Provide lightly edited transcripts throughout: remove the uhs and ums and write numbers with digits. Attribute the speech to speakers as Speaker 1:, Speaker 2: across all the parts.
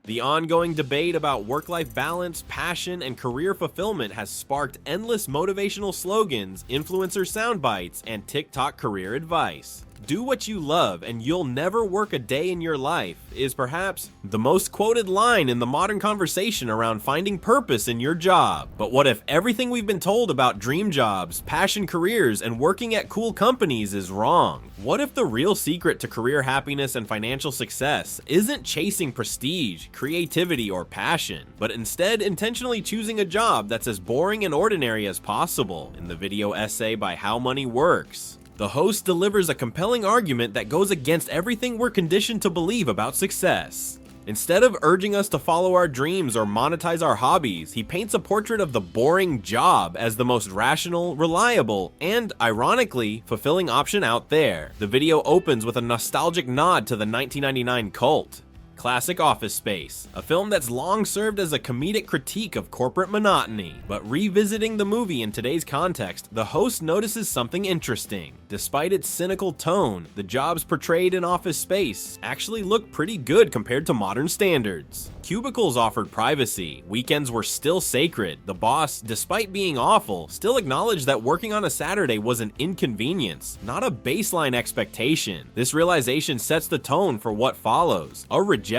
Speaker 1: The ongoing debate about work-life balance, passion, and career fulfillment has sparked endless motivational slogans, influencer soundbites, and TikTok career advice. "Do what you love and you'll never work a day in your life" is perhaps the most quoted line in the modern conversation around finding purpose in your job. But what if everything we've been told about dream jobs, passion careers, and working at cool companies is wrong? What if the real secret to career happiness and financial success isn't chasing prestige, creativity, or passion, but instead intentionally choosing a job that's as boring and ordinary as possible? In the video essay by How Money Works, the host delivers a compelling argument that goes against everything we're conditioned to believe about success. Instead of urging us to follow our dreams or monetize our hobbies, he paints a portrait of the boring job as the most rational, reliable, and, ironically, fulfilling option out there. The video opens with a nostalgic nod to the 1999 cult classic Office Space, a film that's long served as a comedic critique of corporate monotony. But revisiting the movie in today's context, the host notices something interesting. Despite its cynical tone, the jobs portrayed in Office Space actually look pretty good compared to modern standards. Cubicles offered privacy, weekends were still sacred, the boss, despite being awful, still acknowledged that working on a Saturday was an inconvenience, not a baseline expectation. This realization sets the tone for what follows: a rejection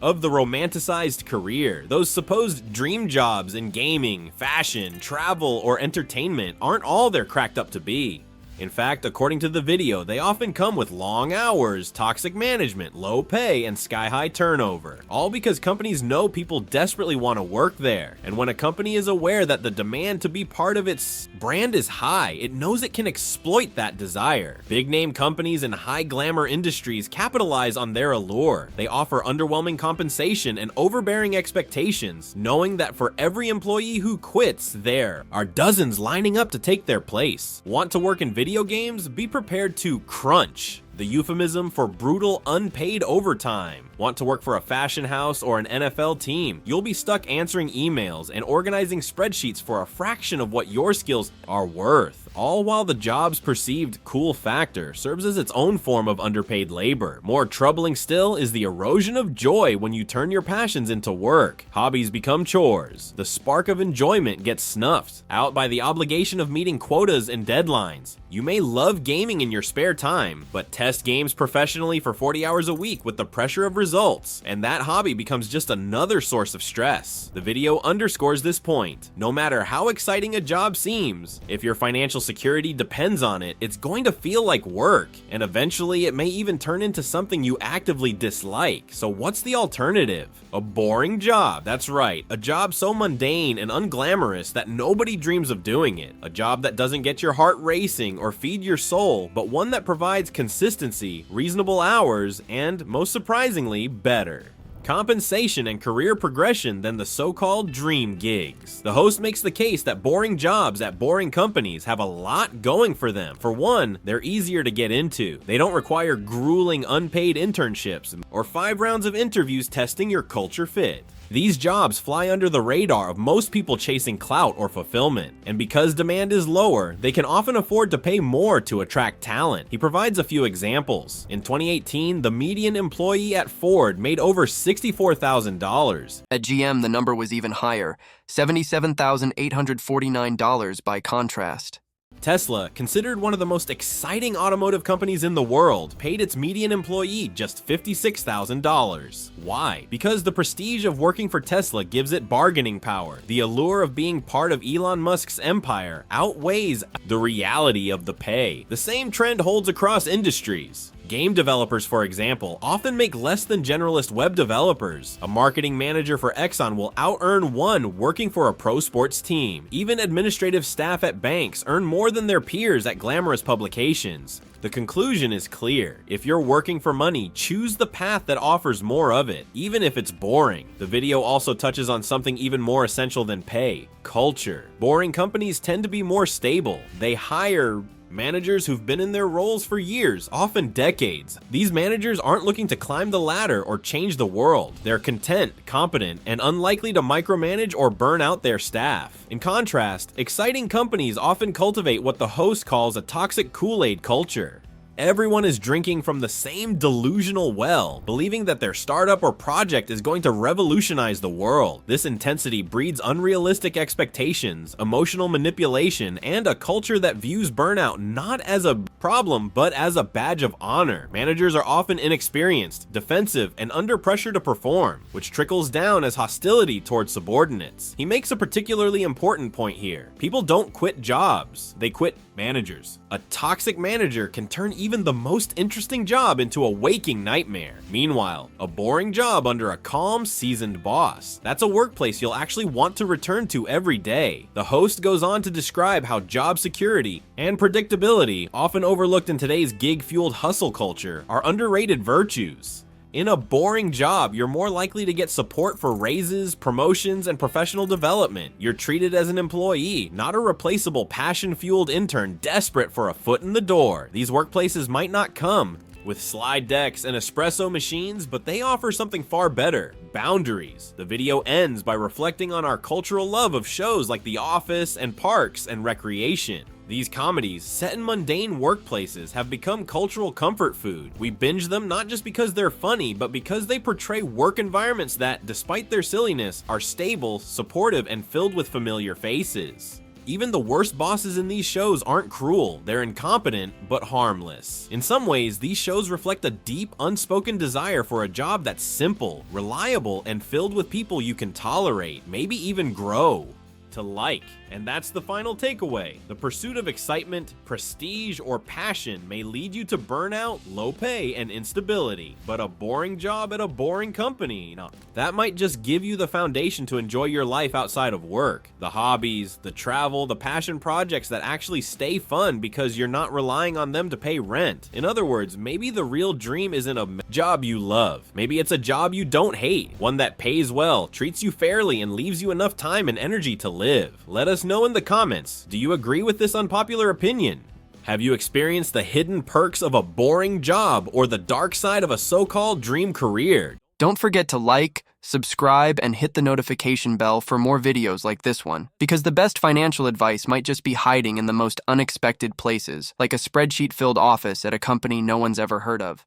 Speaker 1: of the romanticized career. Those supposed dream jobs in gaming, fashion, travel, or entertainment aren't all they're cracked up to be. In fact, according to the video, they often come with long hours, toxic management, low pay, and sky-high turnover. All because companies know people desperately want to work there. And when a company is aware that the demand to be part of its brand is high, it knows it can exploit that desire. Big-name companies in high-glamour industries capitalize on their allure. They offer underwhelming compensation and overbearing expectations, knowing that for every employee who quits, there are dozens lining up to take their place. Want to work in video games? Be prepared to crunch, the euphemism for brutal unpaid overtime. Want to work for a fashion house or an NFL team? You'll be stuck answering emails and organizing spreadsheets for a fraction of what your skills are worth. All while the job's perceived cool factor serves as its own form of underpaid labor. More troubling still is the erosion of joy when you turn your passions into work. Hobbies become chores. The spark of enjoyment gets snuffed out by the obligation of meeting quotas and deadlines. You may love gaming in your spare time, but test games professionally for 40 hours a week with the pressure of results, and that hobby becomes just another source of stress. The video underscores this point. No matter how exciting a job seems, if your financial security depends on it, it's going to feel like work, and eventually it may even turn into something you actively dislike. So what's the alternative? A boring job, that's right. A job so mundane and unglamorous that nobody dreams of doing it. A job that doesn't get your heart racing or feed your soul, but one that provides consistency, reasonable hours, and, most surprisingly, better compensation and career progression than the so-called dream gigs. The host makes the case that boring jobs at boring companies have a lot going for them. For one, they're easier to get into. They don't require grueling unpaid internships or 5 rounds of interviews testing your culture fit. These jobs fly under the radar of most people chasing clout or fulfillment, and because demand is lower, they can often afford to pay more to attract talent. He provides a few examples. In 2018, the median employee at Ford made over $64,000.
Speaker 2: At GM, the number was even higher, $77,849 by contrast.
Speaker 1: Tesla, considered one of the most exciting automotive companies in the world, paid its median employee just $56,000. Why? Because the prestige of working for Tesla gives it bargaining power. The allure of being part of Elon Musk's empire outweighs the reality of the pay. The same trend holds across industries. Game developers, for example, often make less than generalist web developers. A marketing manager for Exxon will out-earn one working for a pro sports team. Even administrative staff at banks earn more than their peers at glamorous publications. The conclusion is clear. If you're working for money, choose the path that offers more of it, even if it's boring. The video also touches on something even more essential than pay: culture. Boring companies tend to be more stable. They hire managers who've been in their roles for years, often decades. These managers aren't looking to climb the ladder or change the world. They're content, competent, and unlikely to micromanage or burn out their staff. In contrast, exciting companies often cultivate what the host calls a toxic Kool-Aid culture. Everyone is drinking from the same delusional well, believing that their startup or project is going to revolutionize the world. This intensity breeds unrealistic expectations, emotional manipulation, and a culture that views burnout not as a problem, but as a badge of honor. Managers are often inexperienced, defensive, and under pressure to perform, which trickles down as hostility towards subordinates. He makes a particularly important point here. People don't quit jobs, they quit managers. A toxic manager can turn even the most interesting job into a waking nightmare. Meanwhile, a boring job under a calm, seasoned boss. That's a workplace you'll actually want to return to every day. The host goes on to describe how job security and predictability, often overlooked in today's gig-fueled hustle culture, are underrated virtues. In a boring job, you're more likely to get support for raises, promotions, and professional development. You're treated as an employee, not a replaceable passion-fueled intern desperate for a foot in the door. These workplaces might not come with slide decks and espresso machines, but they offer something far better: boundaries. The video ends by reflecting on our cultural love of shows like The Office and Parks and Recreation. These comedies, set in mundane workplaces, have become cultural comfort food. We binge them not just because they're funny, but because they portray work environments that, despite their silliness, are stable, supportive, and filled with familiar faces. Even the worst bosses in these shows aren't cruel, they're incompetent, but harmless. In some ways, these shows reflect a deep, unspoken desire for a job that's simple, reliable, and filled with people you can tolerate, maybe even grow to like. And that's the final takeaway. The pursuit of excitement, prestige, or passion may lead you to burnout, low pay, and instability. But a boring job at a boring company, that might just give you the foundation to enjoy your life outside of work. The hobbies, the travel, the passion projects that actually stay fun because you're not relying on them to pay rent. In other words, maybe the real dream isn't a job you love. Maybe it's a job you don't hate, one that pays well, treats you fairly, and leaves you enough time and energy to live. Let us know in the comments. Do you agree with this unpopular opinion? Have you experienced the hidden perks of a boring job or the dark side of a so-called dream career?
Speaker 2: Don't forget to like, subscribe, and hit the notification bell for more videos like this one, because the best financial advice might just be hiding in the most unexpected places, like a spreadsheet-filled office at a company no one's ever heard of.